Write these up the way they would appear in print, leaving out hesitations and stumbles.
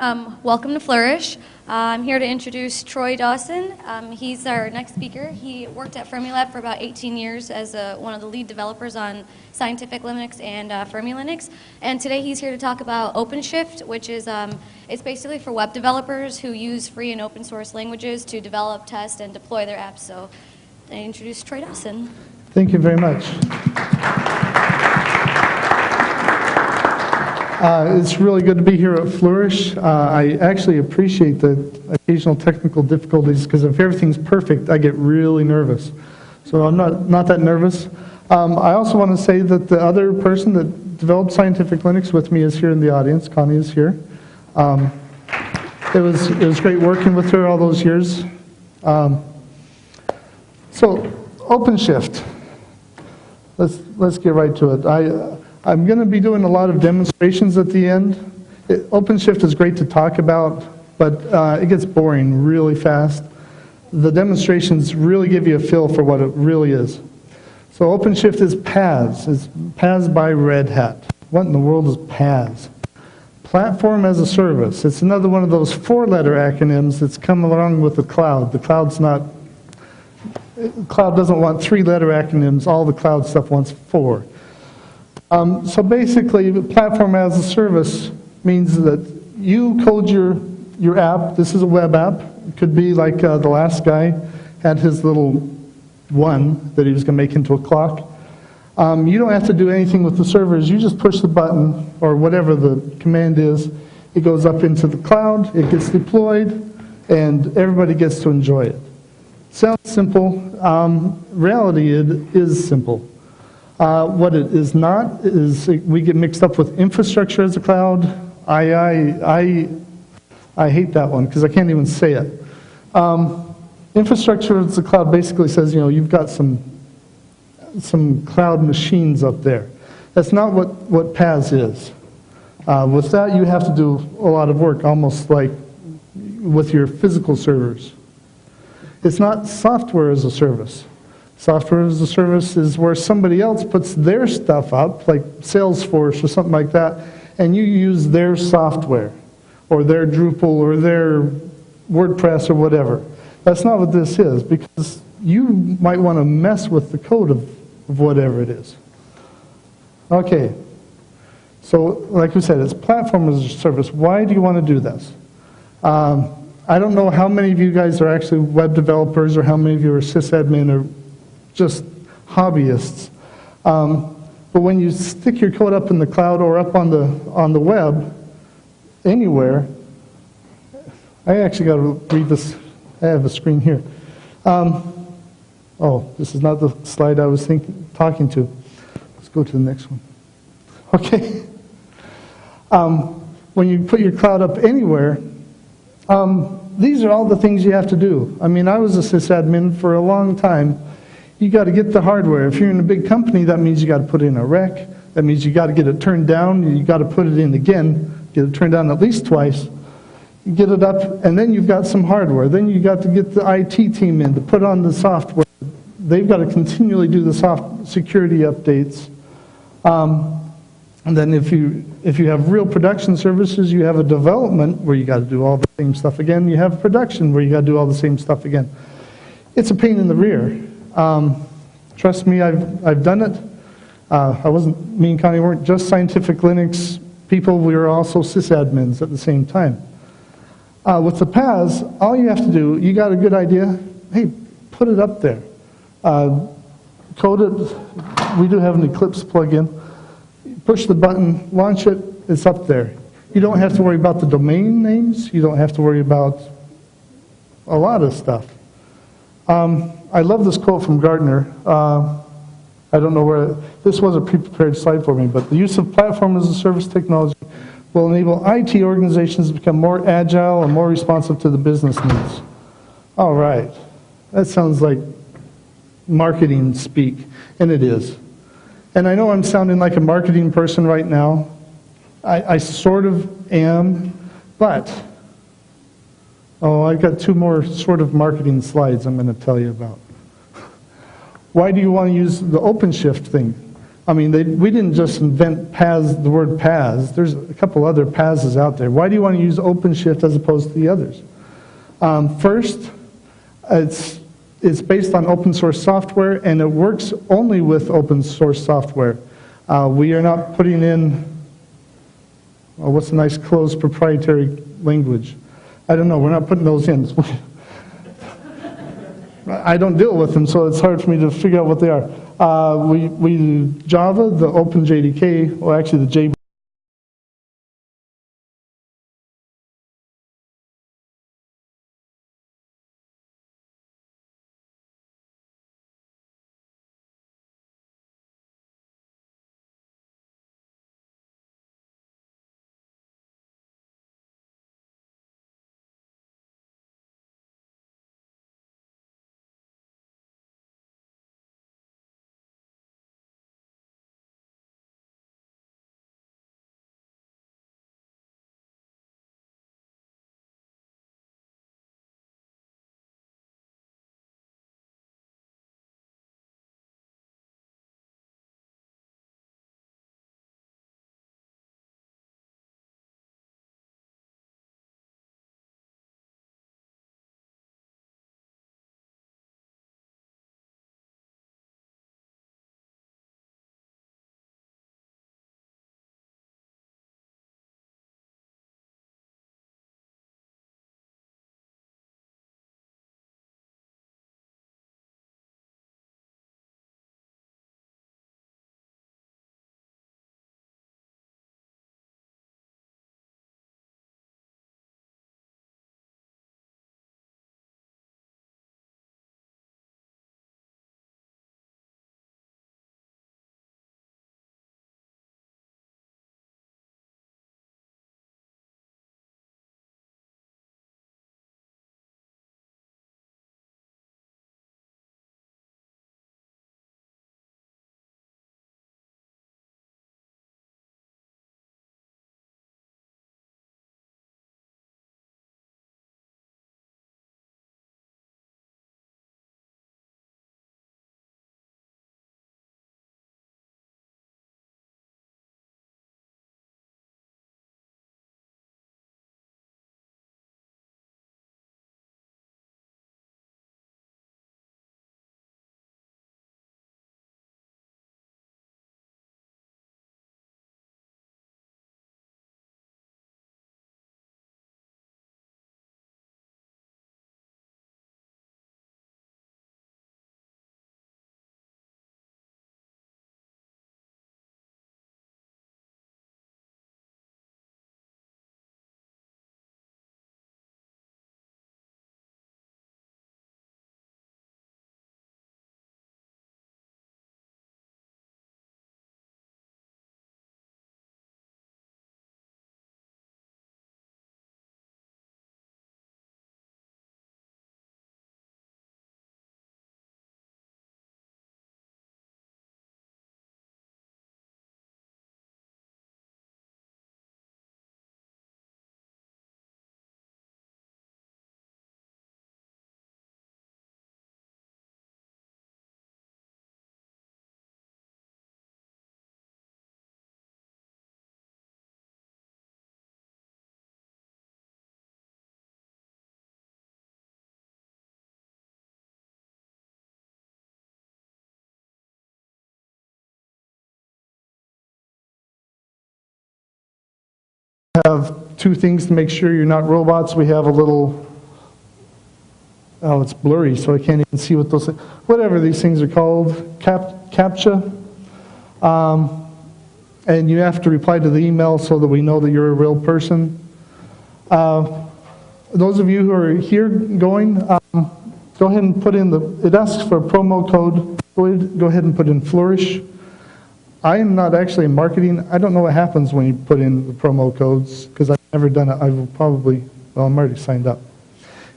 Welcome to Flourish. I'm here to introduce Troy Dawson. He's our next speaker. He worked at Fermilab for about 18 years as one of the lead developers on Scientific Linux and Fermi-Linux. And today he's here to talk about OpenShift, which is it's basically for web developers who use free and open source languages to develop, test, and deploy their apps. So I introduce Troy Dawson. Thank you very much. It's really good to be here at Flourish. I actually appreciate the occasional technical difficulties because if everything's perfect, I get really nervous. So I'm not that nervous. I also want to say that the other person that developed Scientific Linux with me is here in the audience. Connie is here. It was great working with her all those years. So OpenShift. Let's get right to it. I'm going to be doing a lot of demonstrations at the end. OpenShift is great to talk about, but it gets boring really fast. The demonstrations really give you a feel for what it really is. So OpenShift is PaaS. It's PaaS by Red Hat. What in the world is PaaS? Platform as a Service. It's another one of those four-letter acronyms that's come along with the cloud. The cloud doesn't want three-letter acronyms. All the cloud stuff wants four. So basically, platform as a service means that you code your app. This is a web app. It could be like the last guy had his little one that he was going to make into a clock. You don't have to do anything with the servers. You just push the button or whatever the command is. It goes up into the cloud. It gets deployed, and everybody gets to enjoy it. Sounds simple. Reality, it is simple. What it is not is we get mixed up with infrastructure as a cloud. I hate that one because I can't even say it. Infrastructure as a cloud basically says, you've got some cloud machines up there. That's not what PaaS is. With that, you have to do a lot of work, almost like with your physical servers. It's not software as a service. Software as a service is where somebody else puts their stuff up, like Salesforce or something like that, and you use their software, or their Drupal, or their WordPress, or whatever. That's not what this is, because you might want to mess with the code of whatever it is. Okay, so like we said, it's platform as a service. Why do you want to do this? I don't know how many of you guys are actually web developers, or how many of you are sysadmin, or just hobbyists. But when you stick your code up in the cloud or up on the web, anywhere, I actually got to read this. I have a screen here. Oh, this is not the slide I was talking to. Let's go to the next one. Okay. When you put your cloud up anywhere, these are all the things you have to do. I mean, I was a sysadmin for a long time. You got to get the hardware. If you're in a big company, that means you got to put in a rec. That means you got to get it turned down. You got to put it in again, get it turned down at least twice. You get it up, and then you've got some hardware. Then you got to get the IT team in to put on the software. They've got to continually do the security updates. And then if you have real production services, you have a development where you got to do all the same stuff again. You have production where you got to do all the same stuff again. It's a pain in the rear. Trust me, I've done it. Me and Connie weren't just Scientific Linux people, we were also sysadmins at the same time. With the PaaS, all you have to do, you got a good idea, hey, put it up there. Code it. We do have an Eclipse plugin. Push the button, launch it, it's up there. You don't have to worry about the domain names. You don't have to worry about a lot of stuff. I love this quote from Gartner. I don't know where, this was a pre-prepared slide for me, but the use of platform as a service technology will enable IT organizations to become more agile and more responsive to the business needs. All right, that sounds like marketing speak, and it is. And I know I'm sounding like a marketing person right now. I sort of am, but I've got two more sort of marketing slides I'm going to tell you about. Why do you want to use the OpenShift thing? I mean, we didn't just invent PaaS, the word PaaS. There's a couple other PaaSes out there. Why do you want to use OpenShift as opposed to the others? First, it's based on open source software, and it works only with open source software. We are not putting in, what's a nice closed proprietary language? I don't know, we're not putting those in. I don't deal with them, so it's hard for me to figure out what they are. We do Java, the OpenJDK, or actually the J. Have two things to make sure you're not robots. We have a little, oh, it's blurry, so I can't even see what those, whatever these things are called, CAPTCHA. And you have to reply to the email so that we know that you're a real person. Those of you who are here going, go ahead and put in it asks for a promo code. Go ahead and put in Flourish. I am not actually in marketing. I don't know what happens when you put in the promo codes because I've never done it. I will probably, well, I'm already signed up.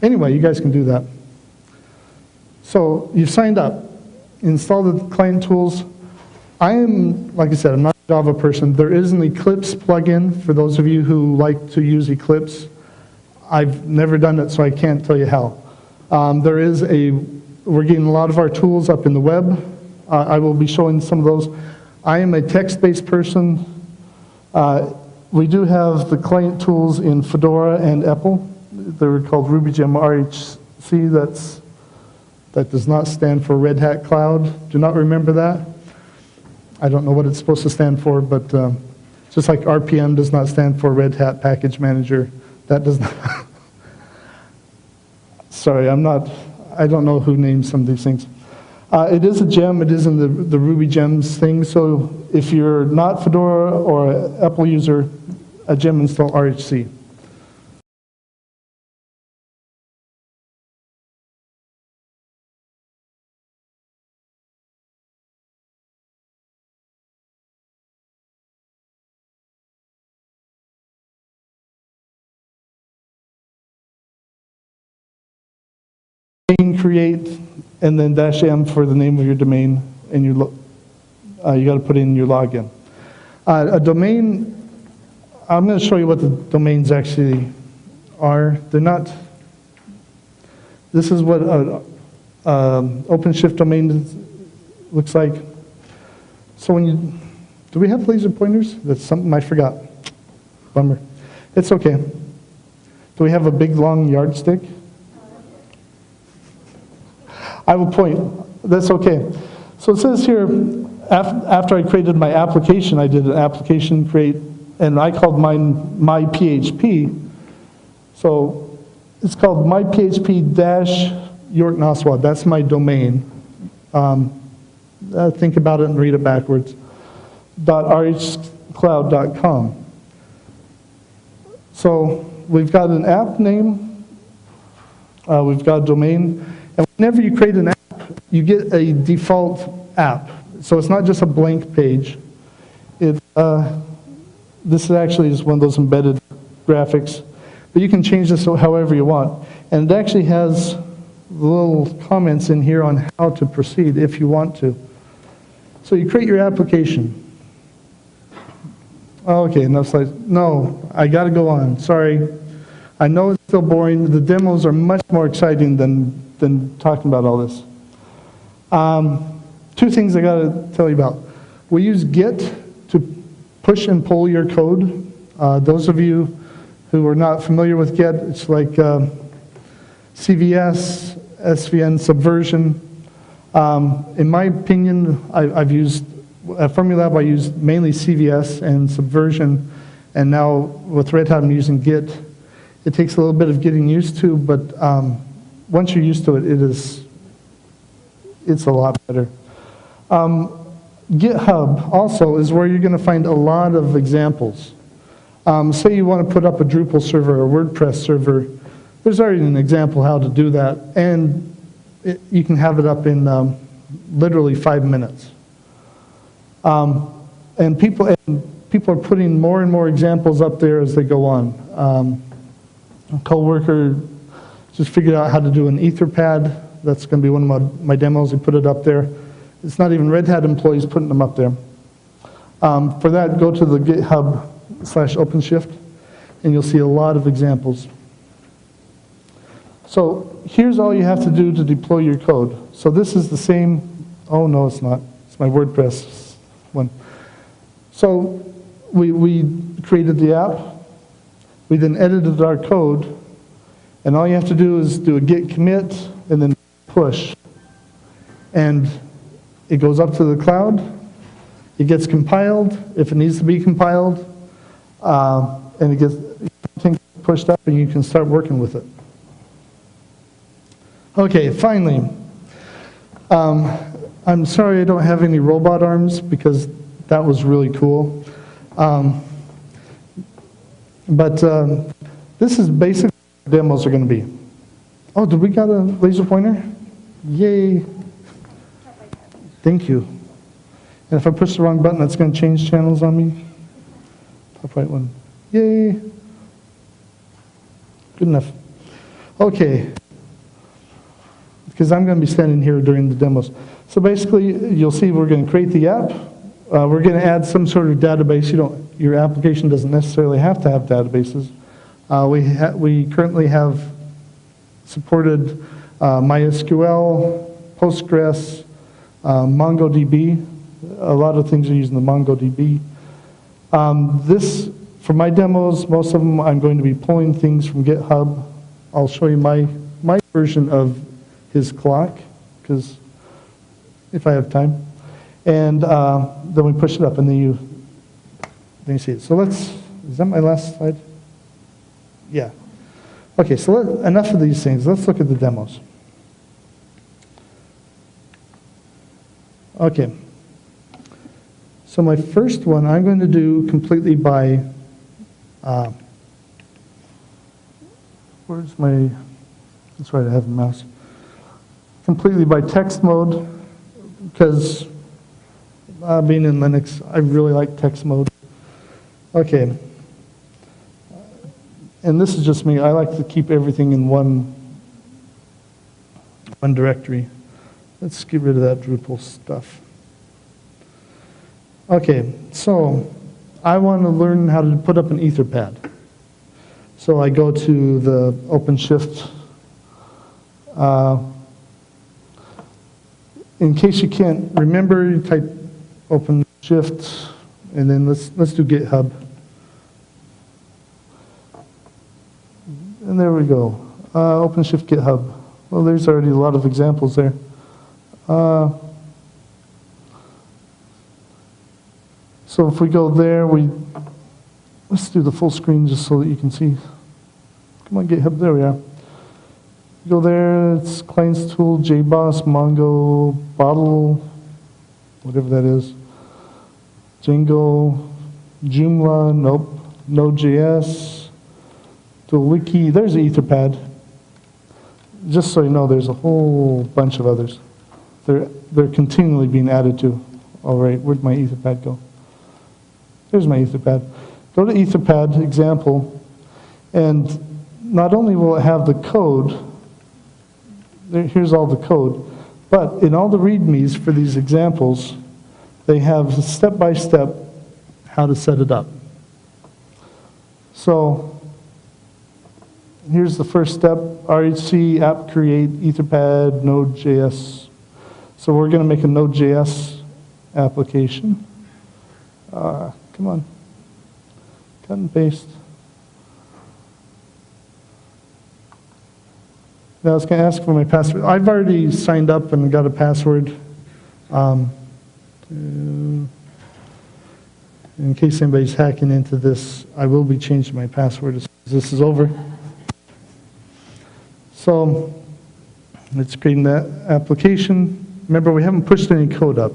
Anyway, you guys can do that. So you've signed up. Install the client tools. I am, like I said, I'm not a Java person. There is an Eclipse plugin for those of you who like to use Eclipse. I've never done it, so I can't tell you how. We're getting a lot of our tools up in the web. I will be showing some of those. I am a text-based person. We do have the client tools in Fedora and EPEL. They're called RubyGem RHC. That does not stand for Red Hat Cloud. Do not remember that. I don't know what it's supposed to stand for, but just like RPM does not stand for Red Hat Package Manager, that does not. Sorry, I don't know who names some of these things. It is a gem, it is in the Ruby Gems thing, so if you're not Fedora or an EPEL user, a gem install RHC. Create, and then -m for the name of your domain, and you got to put in your login. A domain, I'm going to show you what the domains actually are. They're not, this is what an OpenShift domain looks like. So do we have laser pointers? That's something I forgot. Bummer. It's okay. Do we have a big long yardstick? I will point. That's okay. So it says here, after I created my application, I did an application create, and I called mine my PHP. So it's called myphp-york-noswad. That's my domain. Think about it and read it backwards. .rhcloud.com. So we've got an app name. We've got a domain. And whenever you create an app, you get a default app. So it's not just a blank page. This actually is one of those embedded graphics. But you can change this however you want. And it actually has little comments in here on how to proceed if you want to. So you create your application. Okay, enough slides. No, I got to go on. Sorry. I know it's still boring. The demos are much more exciting than talking about all this. Two things I got to tell you about. We use Git to push and pull your code. Those of you who are not familiar with Git, it's like CVS, SVN, Subversion. In my opinion, I've used, at Fermilab I used mainly CVS and Subversion, and now with Red Hat I'm using Git. It takes a little bit of getting used to, but once you're used to it, it's a lot better. GitHub also is where you're going to find a lot of examples. Say you want to put up a Drupal server or WordPress server, there's already an example how to do that, and you can have it up in literally 5 minutes. And people are putting more and more examples up there as they go on. A coworker just figured out how to do an Etherpad. That's going to be one of my demos. We put it up there. It's not even Red Hat employees putting them up there. For that, go to the GitHub/OpenShift, and you'll see a lot of examples. So here's all you have to do to deploy your code. So this is the same. Oh, no, it's not. It's my WordPress one. So we created the app. We then edited our code, and all you have to do is do a git commit and then push. And it goes up to the cloud, it gets compiled if it needs to be compiled, and it gets pushed up and you can start working with it. Okay, finally, I'm sorry I don't have any robot arms because that was really cool. But this is basically what demos are going to be. Oh, did we got a laser pointer? Yay. Thank you. And if I push the wrong button, that's going to change channels on me. Top right one. Yay. Good enough. Okay. Because I'm going to be standing here during the demos. So basically, you'll see we're going to create the app. We're going to add some sort of database. Your application doesn't necessarily have to have databases. We currently have supported MySQL, Postgres, MongoDB, A lot of things are using the MongoDB. This, for my demos, most of them I'm going to be pulling things from GitHub. I'll show you my version of his clock, because if I have time. And then we push it up, and then you see it. So is that my last slide? Yeah. Okay, so enough of these things. Let's look at the demos. Okay. So my first one I'm going to do completely by, that's right, I have a mouse. Completely by text mode, because being in Linux, I really like text mode. Okay. And this is just me. I like to keep everything in one directory. Let's get rid of that Drupal stuff. Okay, so I want to learn how to put up an Etherpad. So I go to the OpenShift. In case you can't remember, you type OpenShift, and then let's do GitHub. And there we go. OpenShift GitHub. Well, there's already a lot of examples there. So if we go there, let's do the full screen just so that you can see. Come on, GitHub, there we are. Go there, it's clients tool, JBoss, Mongo, Bottle, whatever that is. Django, Joomla, nope. Node.js, Wiki, there's an Etherpad. Just so you know, there's a whole bunch of others. They're continually being added to. All right, where'd my Etherpad go? There's my Etherpad. Go to Etherpad example, and not only will it have the code, here's all the code, but in all the readmes for these examples, they have step-by-step how to set it up. So here's the first step, RHC, app create, Etherpad, Node.js. So we're going to make a Node.js application. Come on, cut and paste. Now it's going to ask for my password. I've already signed up and got a password. In case anybody's hacking into this, I will be changing my password as soon as this is over. So let's create that application. Remember, we haven't pushed any code up.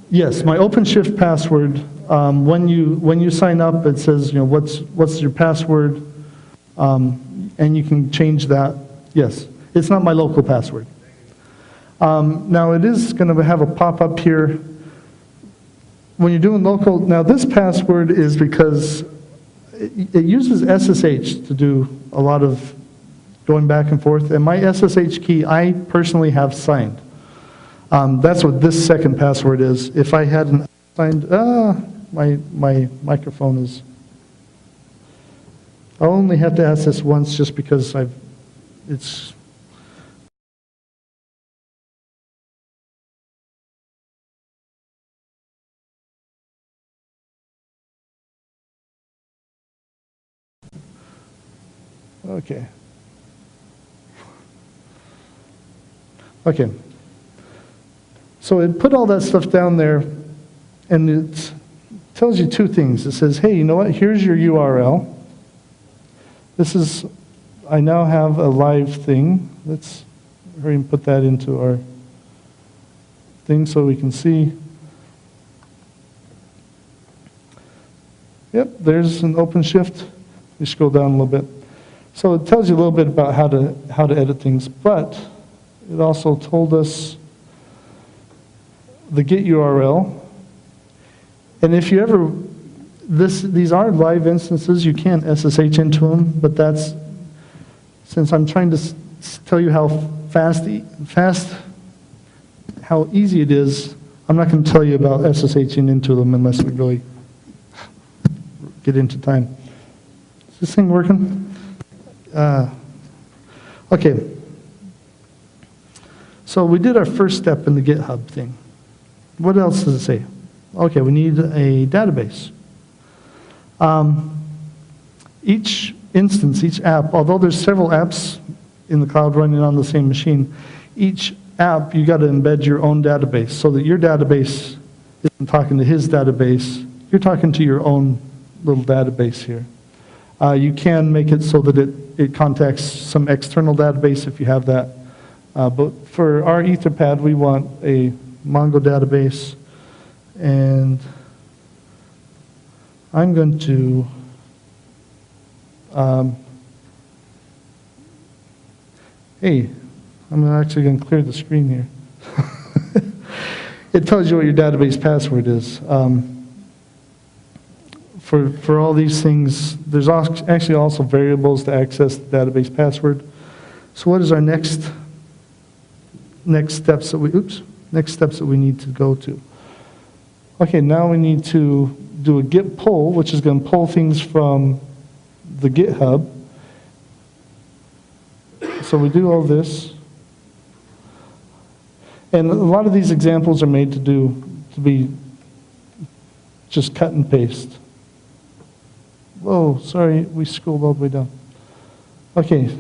Yes, my OpenShift password. When you sign up, it says, you know, what's your password, and you can change that. Yes, it's not my local password. Now it is going to have a pop-up here. When you're doing local, now this password is because it uses SSH to do a lot of going back and forth, and my SSH key I personally have signed. That's what this second password is. If I hadn't signed, my microphone is. I'll only have to ask this once just because it's. Okay. Okay. So it put all that stuff down there, and it tells you two things. It says, hey, you know what? Here's your URL. I now have a live thing. Let's hurry and put that into our thing so we can see. Yep, there's an OpenShift. We scroll down a little bit. So it tells you a little bit about how to edit things, but it also told us the Git URL. And if you ever, these are live instances, you can't SSH into them, but that's, since I'm trying to tell you how how easy it is, I'm not going to tell you about SSHing into them unless we really get into time. Is this thing working? Okay. So we did our first step in the GitHub thing. What else does it say? Okay, we need a database. Each instance, each app, although there's several apps in the cloud running on the same machine, each app, you got to embed your own database so that your database isn't talking to his database. You're talking to your own little database here. You can make it so that it contacts some external database if you have that. But for our Etherpad, we want a Mongo database. And I'm going to hey, I'm actually going to clear the screen here. It tells you what your database password is. For all these things, there's actually also variables to access the database password. So what is our next steps that we need to go to? Okay, now we need to do a git pull, which is going to pull things from the GitHub. So we do all this. And a lot of these examples are made to be just cut and paste. Whoa, sorry, we scrolled all the way down. Okay,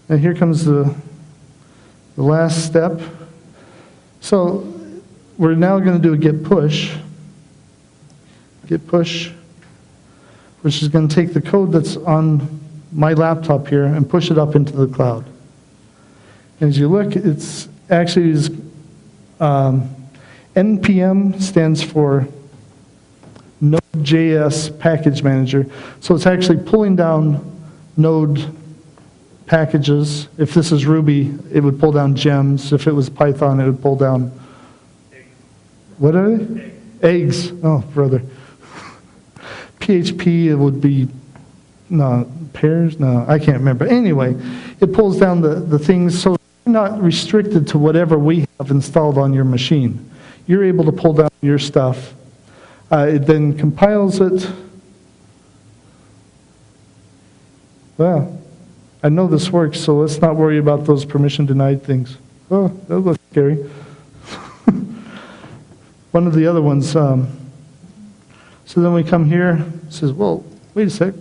and here comes the last step. So we're now going to do a git push, which is going to take the code that's on my laptop here and push it up into the cloud. And as you look, it's actually NPM stands for Node.js Package Manager. So it's actually pulling down Node packages. If this is Ruby, it would pull down gems. If it was Python, it would pull down... What are they? Eggs. Oh, brother. PHP, it would be... No, pairs? No, I can't remember. Anyway, it pulls down the things, so you're not restricted to whatever we have installed on your machine. You're able to pull down your stuff. It then compiles it. Well, I know this works, so let's not worry about those permission denied things. Oh, that looks scary. One of the other ones, so then we come here, it says, well, wait a sec.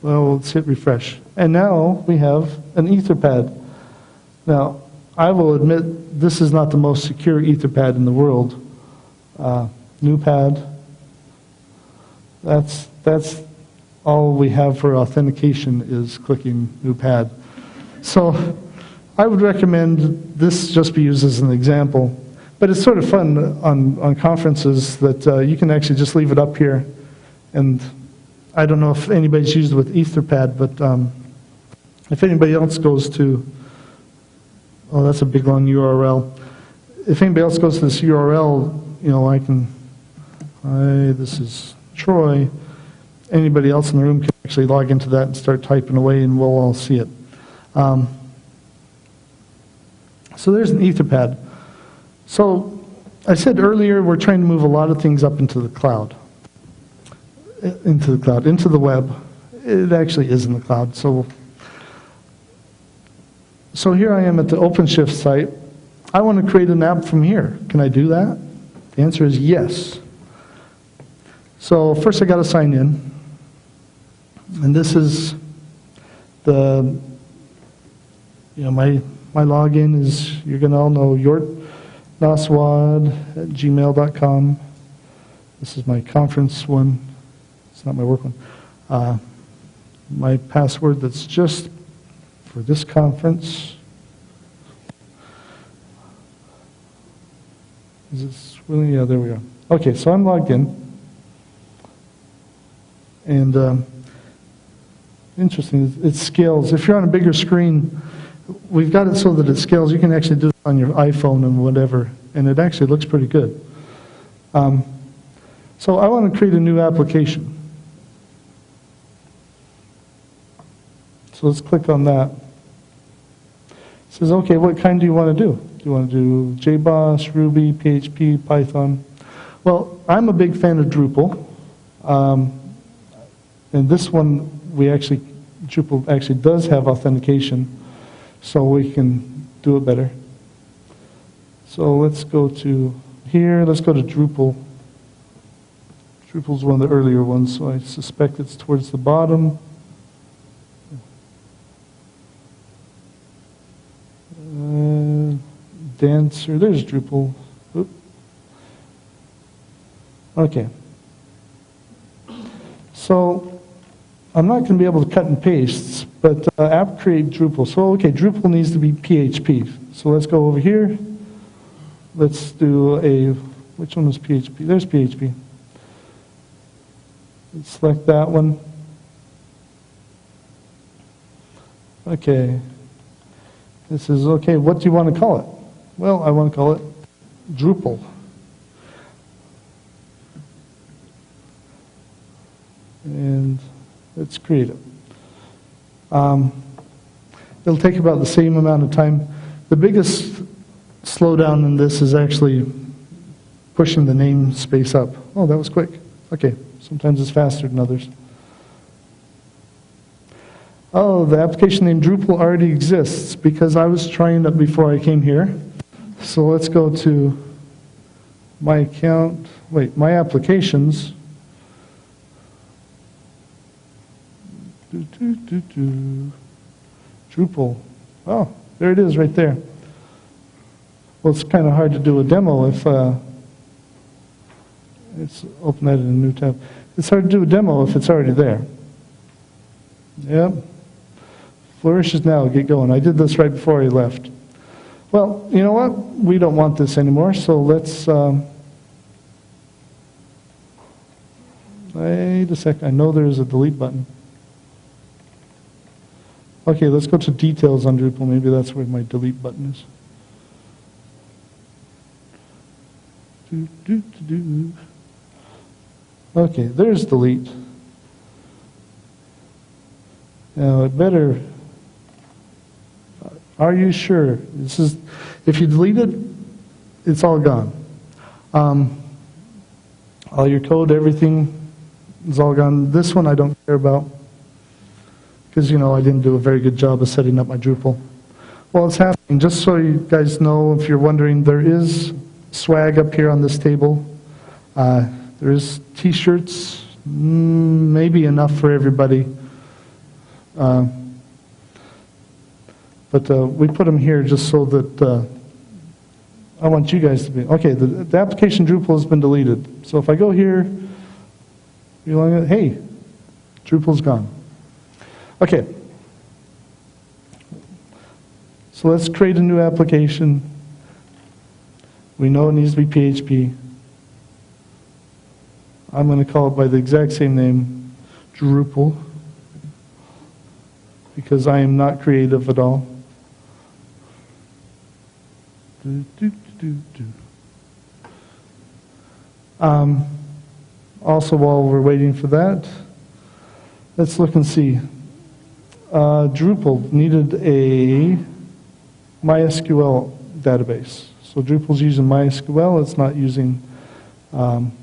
Well, let's hit refresh. And now we have an Etherpad. Now, I will admit this is not the most secure Etherpad in the world. New pad. That's all we have for authentication is clicking new pad. So I would recommend this just be used as an example. But it's sort of fun on conferences that you can actually just leave it up here. And I don't know if anybody's used it with Etherpad, but if anybody else goes to, oh, that's a big long URL. If anybody else goes to this URL, you know, this is Troy. Anybody else in the room can actually log into that and start typing away, and we'll all see it. So there's an Etherpad. So I said earlier we're trying to move a lot of things up into the cloud. Into the web. It actually is in the cloud. So here I am at the OpenShift site. I want to create an app from here. Can I do that? The answer is yes. So first I got to sign in. And this is my login is, you're going to all know, yortnoswad@gmail.com. This is my conference one. It's not my work one. My password that's just for this conference. Is this really? Yeah, there we go. Okay, so I'm logged in. And interesting, it scales. If you're on a bigger screen, we've got it so that it scales. You can actually do it on your iPhone and whatever, and it actually looks pretty good. So I want to create a new application. So let's click on that. It says, okay, what kind do you want to do? Do you want to do JBoss, Ruby, PHP, Python? Well, I'm a big fan of Drupal. And this one, we actually Drupal actually does have authentication, so we can do it better. So let's go to here, let's go to Drupal. Drupal's one of the earlier ones, so I suspect it's towards the bottom. Dancer, there's Drupal. Oop. Okay. So I'm not going to be able to cut and paste, but app create Drupal. So okay, Drupal needs to be PHP. So let's go over here. Let's do a, which one was PHP? There's PHP. Let's select that one. Okay. This is okay, what do you want to call it? Well, I want to call it Drupal. And let's create it. It'll take about the same amount of time. The biggest slowdown in this is actually pushing the namespace up. Oh, that was quick. Okay, sometimes it's faster than others. Oh, the application name Drupal already exists because I was trying it before I came here. So let's go to my account, wait, my applications. Drupal. Oh, there it is right there. Well, it's kind of hard to do a demo if it's open that in a new tab. It's hard to do a demo if it's already there. Yep. Flourishes now, get going. I did this right before I left. Well, you know what? We don't want this anymore, so let's... wait a sec, I know there's a delete button. Okay, let's go to details on Drupal. Maybe that's where my delete button is. Okay, there's delete. Now it better... Are you sure? This is, if you delete it, it's all gone. All your code, everything is all gone. This one I don't care about because, you know, I didn't do a very good job of setting up my Drupal. Well, it's happening. Just so you guys know, if you're wondering, there is swag up here on this table. There's t-shirts, maybe enough for everybody. But we put them here just so that I want you guys to be... Okay, the application Drupal has been deleted. So if I go here, hey, Drupal's gone. Okay. So let's create a new application. We know it needs to be PHP. I'm going to call it by the exact same name, Drupal, because I am not creative at all. Also, while we're waiting for that, let's look and see. Drupal needed a MySQL database. So Drupal's using MySQL. It's not using, what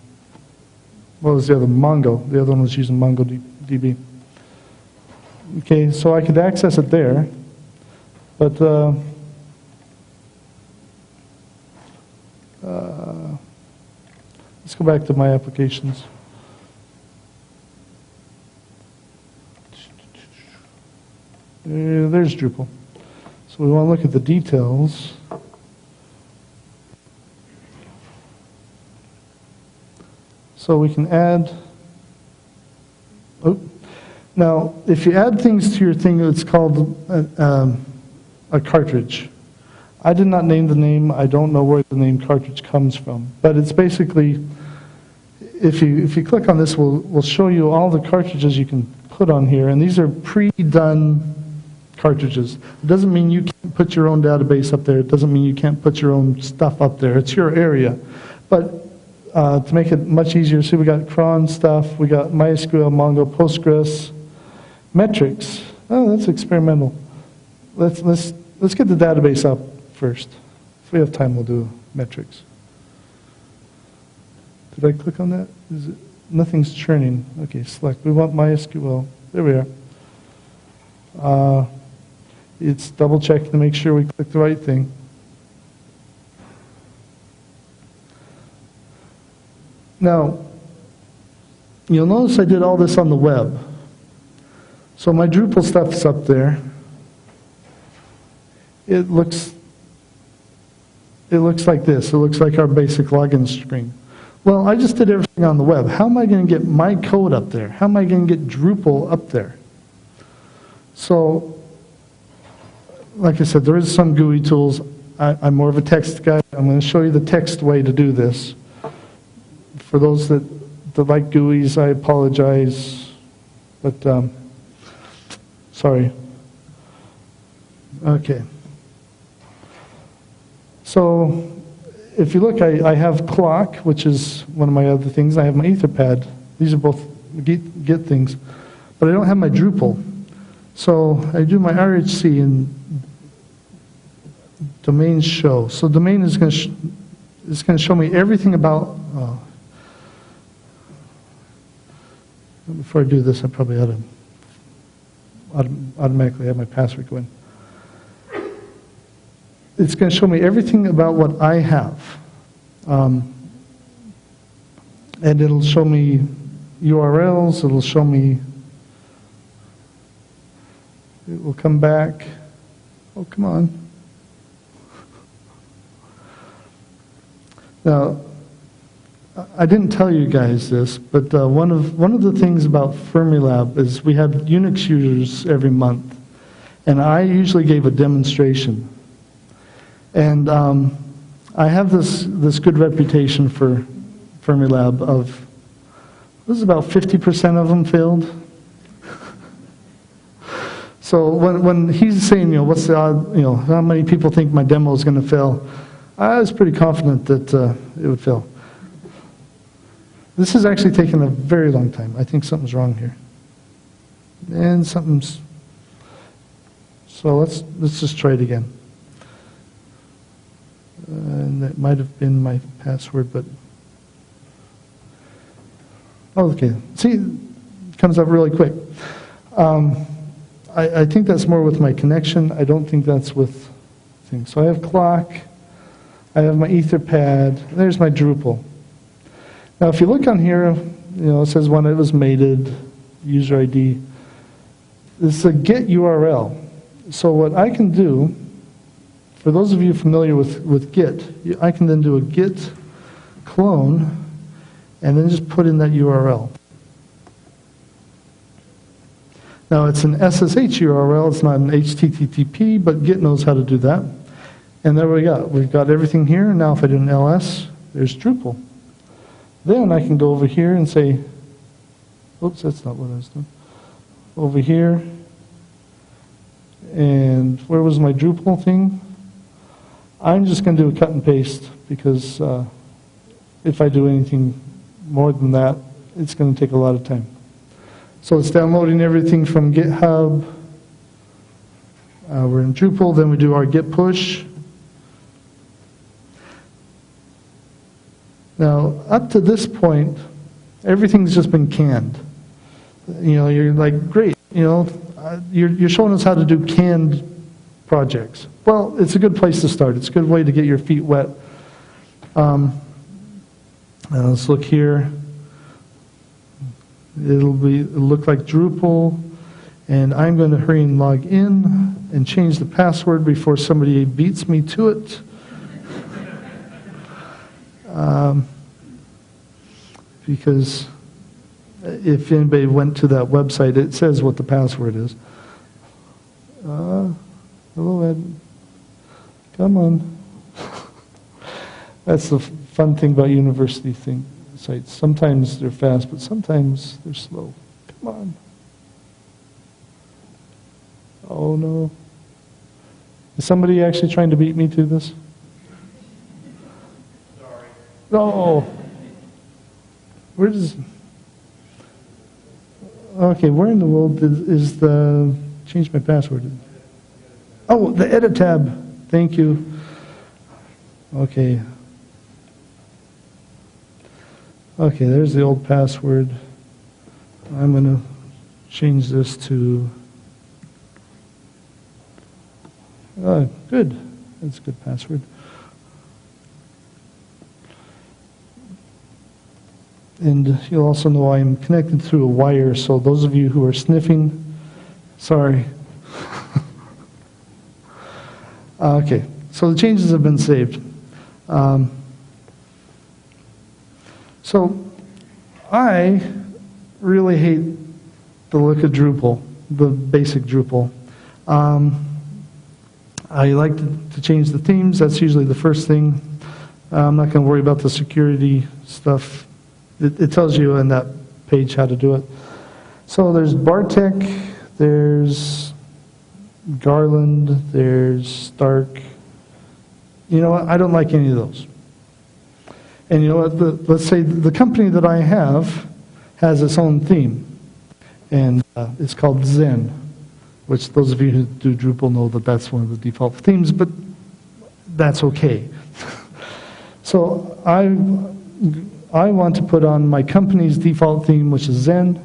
was the other? Mongo. The other one was using MongoDB. Okay, so I could access it there, but let's go back to my applications. There's Drupal. So we want to look at the details. So we can add, now if you add things to your thing, it's called a cartridge. I did not name the name. I don't know where the name cartridge comes from, but it's basically, if you click on this, we'll show you all the cartridges you can put on here, and these are pre-done cartridges. It doesn't mean you can't put your own database up there. It doesn't mean you can't put your own stuff up there. It's your area. But to make it much easier, see, we got cron stuff, we got MySQL, Mongo, Postgres, metrics. Oh, that's experimental. Let's get the database up first. If we have time, we'll do metrics. Did I click on that? Is it, nothing's churning. Okay, select. We want MySQL. There we are. It's double checking to make sure we click the right thing. Now, you'll notice I did all this on the web. So my Drupal stuff's up there. It looks like this. It looks like our basic login screen. Well, I just did everything on the web. How am I going to get my code up there? How am I going to get Drupal up there? So, like I said, there is some GUI tools. I'm more of a text guy. I'm going to show you the text way to do this. For those that like GUIs, I apologize, but sorry. Okay. So, if you look, I have clock, which is one of my other things. I have my Etherpad. These are both Git things. But I don't have my Drupal. So I do my RHC and domain show. So domain is going to show me everything about... before I do this, I probably ought to automatically have my password go in. It's going to show me everything about what I have. And it'll show me URLs, it'll show me, it will come back. Oh, come on. Now, I didn't tell you guys this, but one of the things about Fermilab is we have Unix users every month. And I usually gave a demonstration. And I have this good reputation for Fermilab of, this is about 50% of them failed. So when he's saying, what's the odd, how many people think my demo is going to fail, I was pretty confident that it would fail. This has actually taken a very long time. I think something's wrong here. And something's, so let's just try it again. And that might have been my password, but... Oh, okay. See, it comes up really quick. I think that's more with my connection. I don't think that's with things. So I have clock. I have my Etherpad. There's my Drupal. Now, if you look on here, it says when it was mated, user ID. This is a get URL. So what I can do, for those of you familiar with Git, I can then do a git clone and then just put in that URL. Now it's an SSH URL, it's not an HTTP, but Git knows how to do that. And there we go. We've got everything here. Now if I do an ls, there's Drupal. Then I can go over here and say, oops, that's not what I was doing. Over here, and where was my Drupal thing? I'm just going to do a cut and paste because if I do anything more than that, it's going to take a lot of time. So it's downloading everything from GitHub. We're in Drupal, then we do our git push. Now, up to this point, everything's just been canned. You're like, great, you're showing us how to do canned projects. Well, it's a good place to start. It's a good way to get your feet wet. Let's look here. It'll look like Drupal, and I'm going to hurry and log in and change the password before somebody beats me to it. Because if anybody went to that website, it says what the password is. Hello, Ed. Come on. That's the fun thing about university sites. Sometimes they're fast, but sometimes they're slow. Come on. Oh, no. Is somebody actually trying to beat me to this? Sorry. No. Where does... Okay, where in the world is the... Change my password. Oh, the edit tab. Thank you. Okay. Okay, there's the old password. I'm going to change this to Good. That's a good password. And you'll also know I'm connected through a wire, so those of you who are sniffing, sorry. Okay, so the changes have been saved. So I really hate the look of Drupal, the basic Drupal. I like to change the themes. That's usually the first thing. I'm not going to worry about the security stuff. It tells you in that page how to do it. So there's Bartek, there's Garland, there's Stark. You know what? I don't like any of those. And you know what? Let's say the company that I have has its own theme. And it's called Zen, which those of you who do Drupal know that that's one of the default themes, but that's okay. So I want to put on my company's default theme, which is Zen.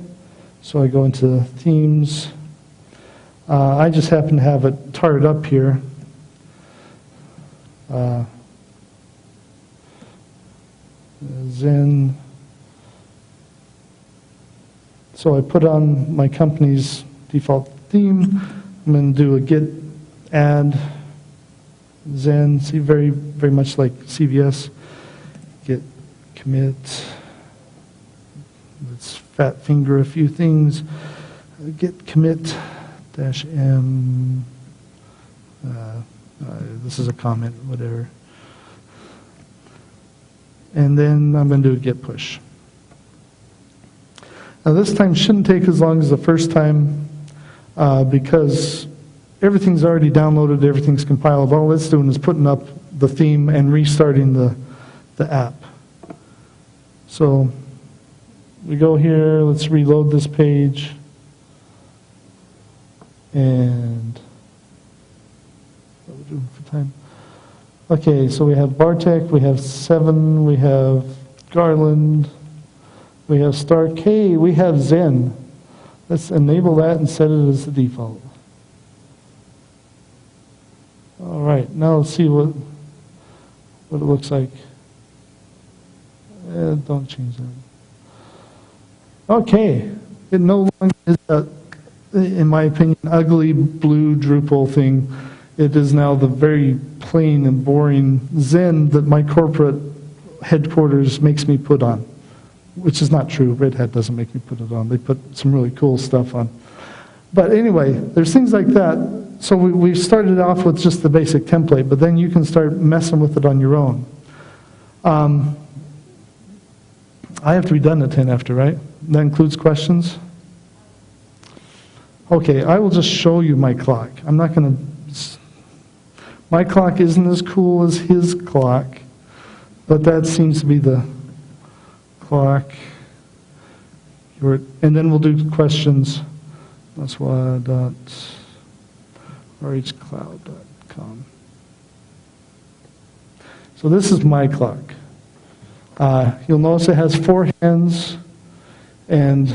So I go into themes. I just happen to have it tarred up here. Zen. So I put on my company's default theme. I'm going to do a git add Zen. See, very, very much like CVS. Git commit. Let's fat finger a few things. Git commit -m. This is a comment, whatever. And then I'm going to do a git push. Now this time shouldn't take as long as the first time because everything's already downloaded, everything's compiled. All it's doing is putting up the theme and restarting the app. So we go here, let's reload this page. And what are we doing for time? Okay, so we have Bartek, we have 7, we have Garland, we have Stark. Hey, we have Zen. Let's enable that and set it as the default. All right, now let's see what it looks like. Don't change that. Okay, it no longer is that, in my opinion, ugly blue Drupal thing. It is now the very plain and boring Zen that my corporate headquarters makes me put on, which is not true. Red Hat doesn't make me put it on. They put some really cool stuff on. But anyway, there's things like that. So we started off with just the basic template, but then you can start messing with it on your own. I have to be done at 10 after, right? That includes questions? Okay, I will just show you my clock. I'm not going to... My clock isn't as cool as his clock, but that seems to be the clock. And then we'll do questions. That's why.rhcloud.com. So this is my clock. You'll notice it has 4 hands, and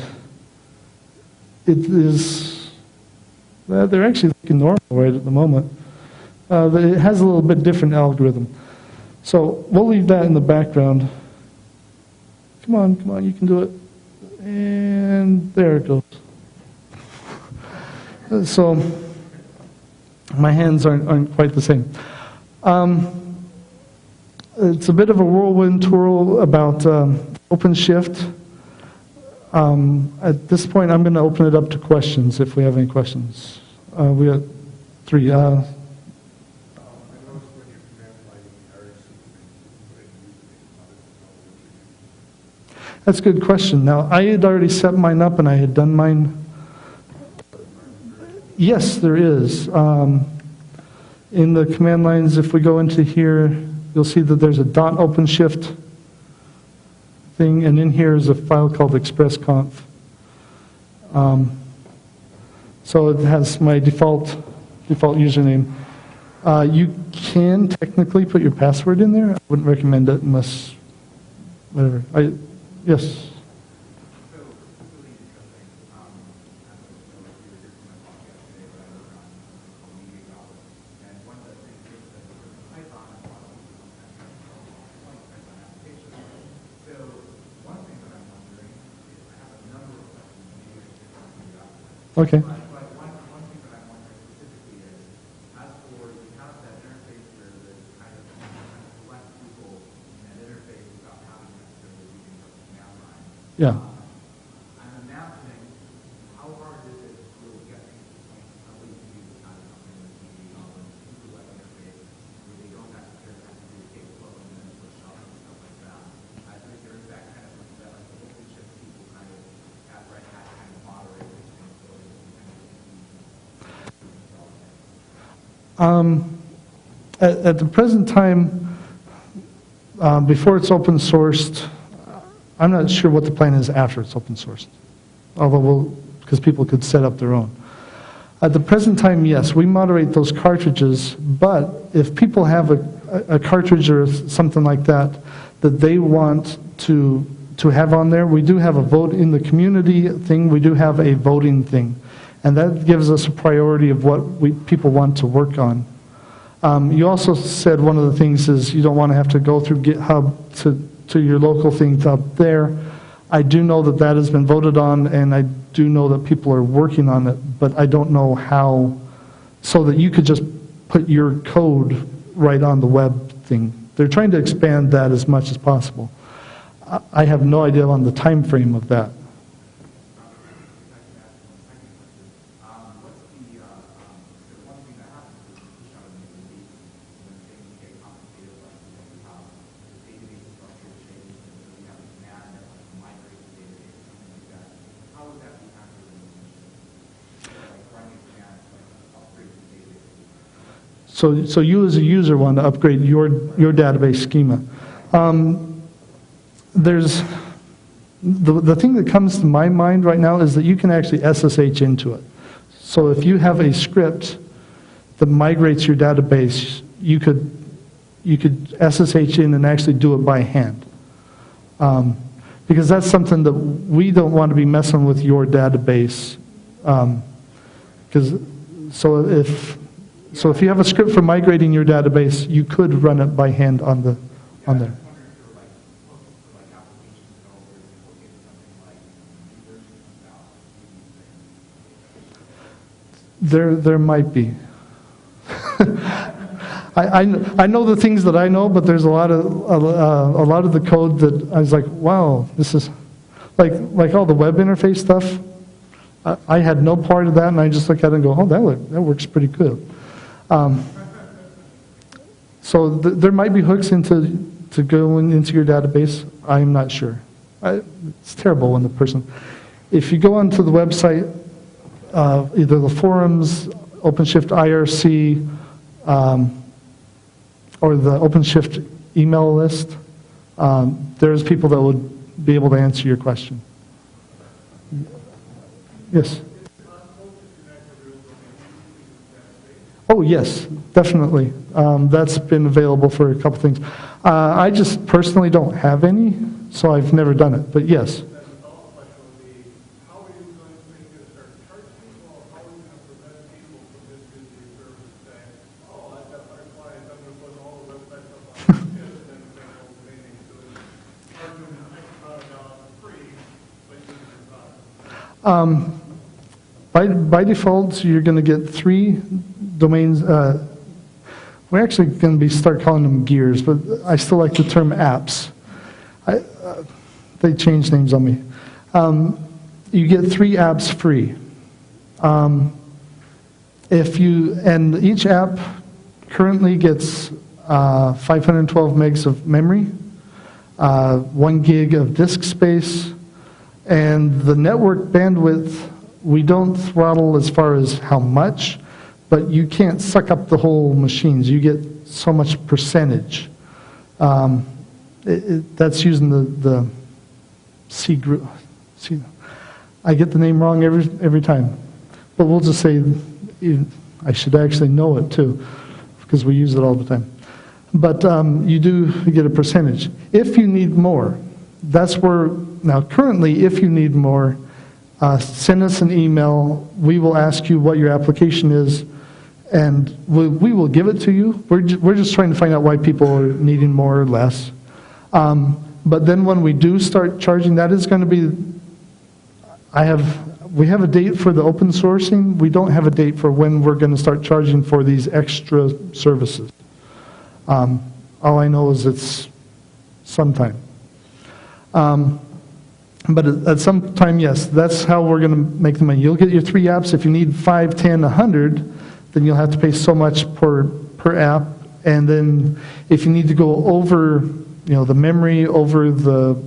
it is, they're actually looking normal right at the moment. But it has a little bit different algorithm. So we'll leave that in the background. Come on, you can do it. And there it goes. So my hands aren't quite the same. It's a bit of a whirlwind tour about OpenShift. At this point, I'm going to open it up to questions if we have any questions. We have 3. That's a good question. Now, I had already set mine up and I had done mine. Yes, there is. In the command lines, if we go into here, you'll see that there's a .OpenShift thing, and in here is a file called expressconf. So it has my default username. You can technically put your password in there. I wouldn't recommend it unless, whatever. Yes. Okay. But one thing that I'm wondering specifically is, as for you have that interface where there's kind of select people in that interface without having necessarily using the command line. Yeah. I'm imagining how hard is it to really get things to the point that somebody can use the kind of something that's using on a super web interface where they don't necessarily have to do a case flow and then push up and stuff like that. I think there is that kind of that like the OpenShift people kind of have right that kind of moderate responsibility and kind of At the present time, before it's open sourced, I'm not sure what the plan is after it's open sourced, although because people could set up their own. At the present time, yes, we moderate those cartridges, but if people have a cartridge or something like that that they want to have on there, we do have a vote in the community thing, we do have a voting thing. And that gives us a priority of what people want to work on. You also said one of the things is you don't want to have to go through GitHub to your local thing up there. I do know that that has been voted on, and I do know that people are working on it, but I don't know how, so that you could just put your code right on the web thing. They're trying to expand that as much as possible. I have no idea on the time frame of that. So you as a user want to upgrade your database schema. There's the thing that comes to my mind right now is that you can actually SSH into it. So if you have a script that migrates your database, you could SSH in and actually do it by hand. Because that's something that we don't want to be messing with your database. So if you have a script for migrating your database, you could run it by hand on there. There might be. I know the things that I know, but there's a lot of the code that I was like, wow, this is like all the web interface stuff. I had no part of that, and I just look at it and go, oh, that works pretty good. So there might be hooks to go into your database. I'm not sure. It's terrible when the person. If you go onto the website, either the forums, OpenShift IRC, or the OpenShift email list, there's people that would be able to answer your question. Yes. Oh, yes, definitely. That's been available for a couple things. I just personally don't have any, so I've never done it, but yes. By default, you're going to get 3 domains. We're actually going to start calling them gears, but I still like the term apps. They changed names on me. You get 3 apps free. And each app currently gets 512 megs of memory, 1 gig of disk space, and the network bandwidth, we don't throttle as far as how much, but you can't suck up the whole machines. You get so much percentage. That's using the C group. I get the name wrong every time, but we'll just say I should actually know it too, because we use it all the time. But you do get a percentage. If you need more, that's where, now currently, if you need more, send us an email. We will ask you what your application is, and we will give it to you. We're just trying to find out why people are needing more or less. But then when we do start charging, that is going to be, we have a date for the open sourcing. We don't have a date for when we're going to start charging for these extra services. All I know is it's sometime. But at some time, yes, that's how we're going to make the money. You'll get your 3 apps. If you need 5, 10, 100, then you'll have to pay so much per app. And then if you need to go over, the memory, over the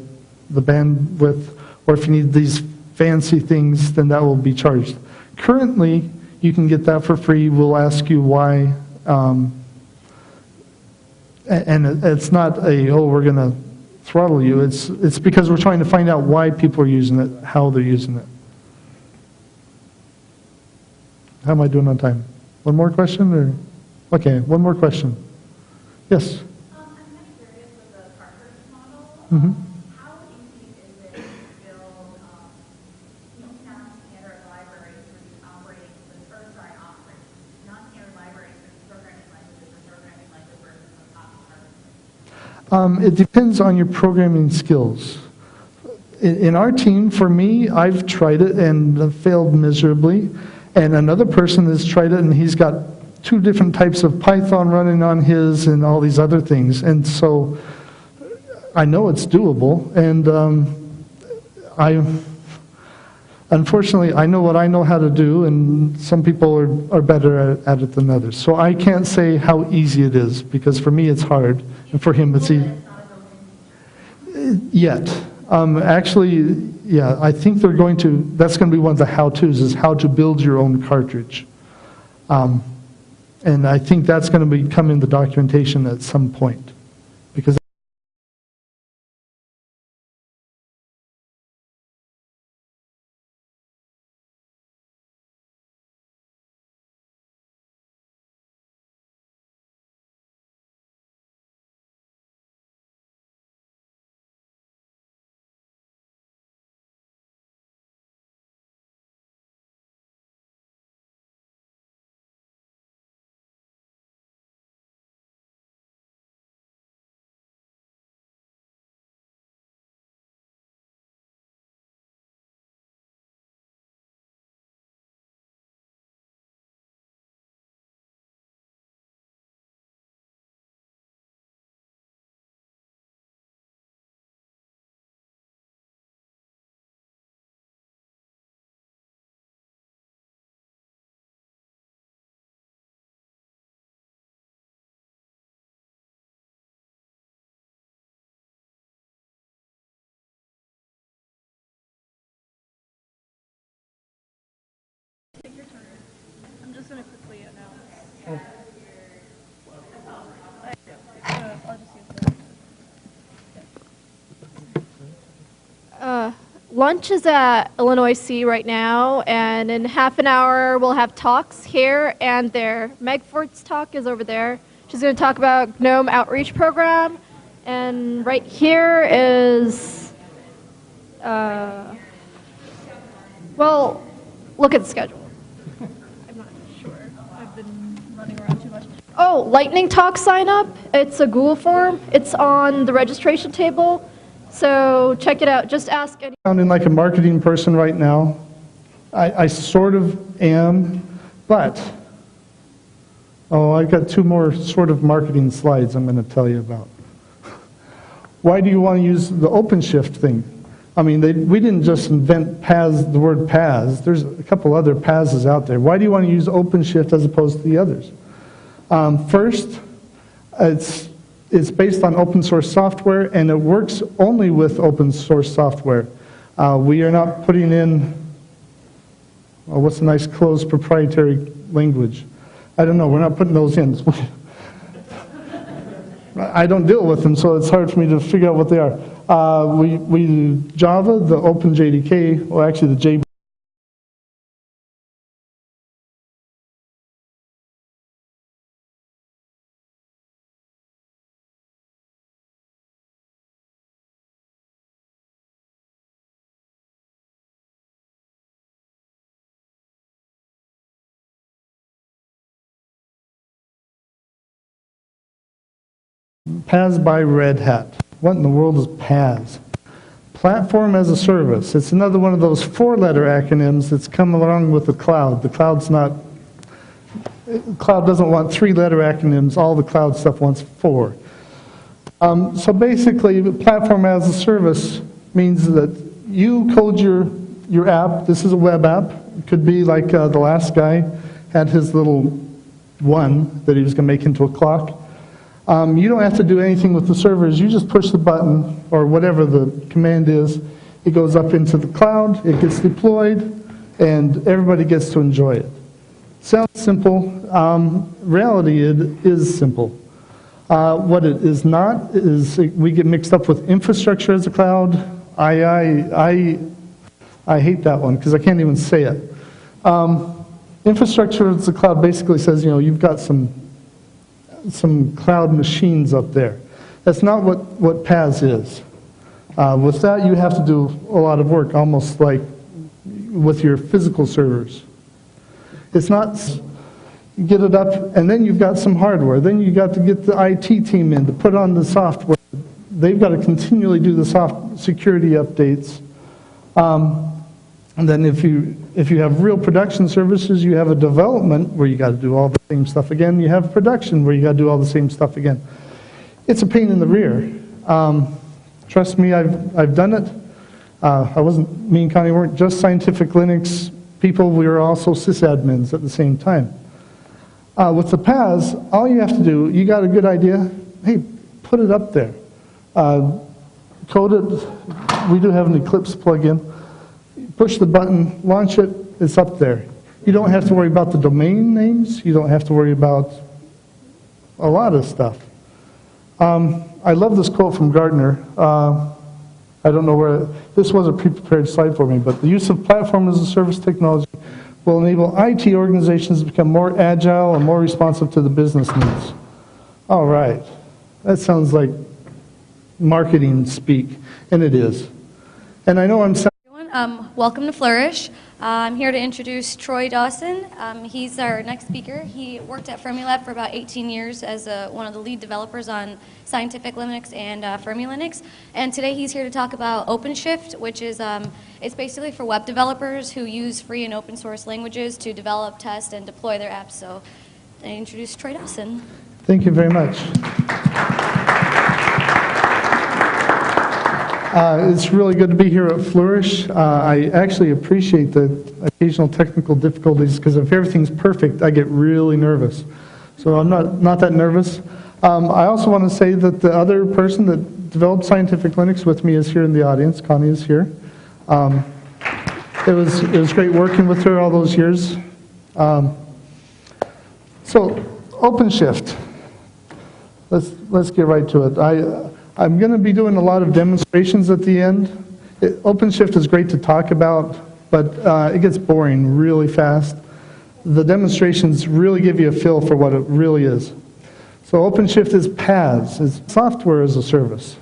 bandwidth, or if you need these fancy things, then that will be charged. Currently, you can get that for free. We'll ask you why. And it's not we're going to throttle you. It's because we're trying to find out why people are using it, how they're using it. How am I doing on time? One more question? Or okay, one more question. Yes? I'm kind of curious with the cartridge model. Mm-hmm. How easy is it to build non-standard libraries for these operating non-standard libraries for these programming languages or programming language versus the copy cartridge? It depends on your programming skills. In our team, for me, I've tried it and failed miserably. And another person has tried it and he's got 2 different types of Python running on his and all these other things. And so I know it's doable. And unfortunately, I know what I know how to do, and some people are better at it than others. So I can't say how easy it is, because for me it's hard, and for him it's easy. Yet. Actually, yeah, I think that's going to be one of the how-tos, is how to build your own cartridge. And I think that's going to become in the documentation at some point. Because I'm just going to quickly announce. Lunch is at Illinois C right now, and in half an hour we'll have talks here and there. Meg Fort's talk is over there. She's going to talk about GNOME Outreach Program, and right here is, well, look at the schedule. I'm not sure. I've been running around too much. Oh, Lightning Talk sign up. It's a Google form. It's on the registration table. So check it out. Just ask any. Sounding like a marketing person right now. I sort of am, but I've got 2 more sort of marketing slides I'm going to tell you about. Why do you want to use the OpenShift thing? I mean, we didn't just invent PaaS, the word PaaS. There's a couple other PaaSes out there. Why do you want to use OpenShift as opposed to the others? First, it's based on open source software, and it works only with open source software. We are not putting in, what's a nice closed proprietary language? I don't know, we're not putting those in. I don't deal with them, so it's hard for me to figure out what they are. We do Java, the OpenJDK, or actually the J. PaaS by Red Hat. What in the world is PaaS? Platform as a service. It's another one of those four-letter acronyms that's come along with the cloud. The cloud doesn't want three-letter acronyms. All the cloud stuff wants four. So basically, platform as a service means that you code your app. This is a web app. It could be like the last guy had his little one that he was going to make into a clock. You don't have to do anything with the servers. You just push the button or whatever the command is. It goes up into the cloud. It gets deployed, and everybody gets to enjoy it. Sounds simple. Reality, it is simple. What it is not is we get mixed up with infrastructure as a cloud. I hate that one because I can't even say it. Infrastructure as a cloud basically says, you've got some cloud machines up there. That's not what PaaS is. With that, you have to do a lot of work, almost like with your physical servers. It's not get it up, and then you've got some hardware. Then you got to get the IT team in to put on the software. They've got to continually do the security updates. And then if you have real production services, you have a development where you got to do all the same stuff again. You have production where you got to do all the same stuff again. It's a pain in the rear. Trust me, I've done it. Me and Connie weren't just Scientific Linux people. We were also sysadmins at the same time. With the PaaS, all you have to do, you got a good idea, hey, put it up there. Code it. We do have an Eclipse plugin. Push the button, launch it, it's up there. You don't have to worry about the domain names. You don't have to worry about a lot of stuff. I love this quote from Gartner. I don't know where, this was a pre-prepared slide for me, but the use of platform as a service technology will enable IT organizations to become more agile and more responsive to the business needs. All right, that sounds like marketing speak, and it is. And I know I'm welcome to Flourish. I'm here to introduce Troy Dawson. He's our next speaker. He worked at Fermilab for about 18 years as one of the lead developers on Scientific Linux and Fermi Linux. And today he's here to talk about OpenShift, which is it's basically for web developers who use free and open source languages to develop, test, and deploy their apps. So I introduce Troy Dawson. Thank you very much. It's really good to be here at Flourish. I actually appreciate the occasional technical difficulties because if everything's perfect, I get really nervous. So I'm not that nervous. I also want to say that the other person that developed Scientific Linux with me is here in the audience. Connie is here. It was great working with her all those years. So OpenShift. Let's get right to it. I'm going to be doing a lot of demonstrations at the end. OpenShift is great to talk about, but it gets boring really fast. The demonstrations really give you a feel for what it really is. So OpenShift is PaaS, it's software as a service.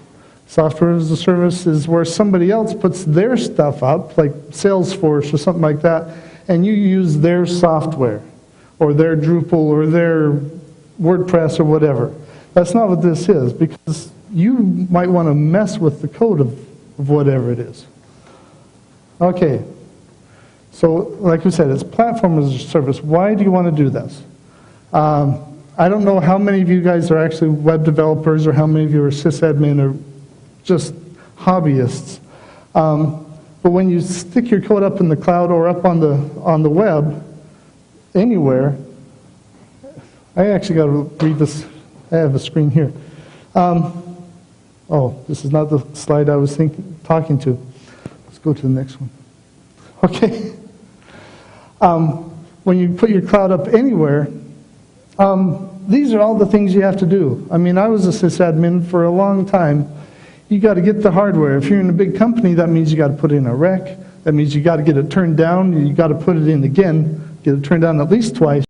Software as a service is where somebody else puts their stuff up, like Salesforce or something like that, and you use their software, or their Drupal, or their WordPress, or whatever. That's not what this is, because you might want to mess with the code of whatever it is. Okay, so like we said, it's platform as a service. Why do you want to do this? I don't know how many of you guys are actually web developers or how many of you are sysadmin or just hobbyists. But when you stick your code up in the cloud or up on the web, anywhere, I actually got to read this. I have a screen here. Oh, this is not the slide I was talking to. Let's go to the next one. Okay. When you put your cloud up anywhere, these are all the things you have to do. I mean, I was a sysadmin for a long time. You got to get the hardware. If you're in a big company, that means you got to put in a rec. That means you got to get it turned down. You got to put it in again, get it turned down at least twice.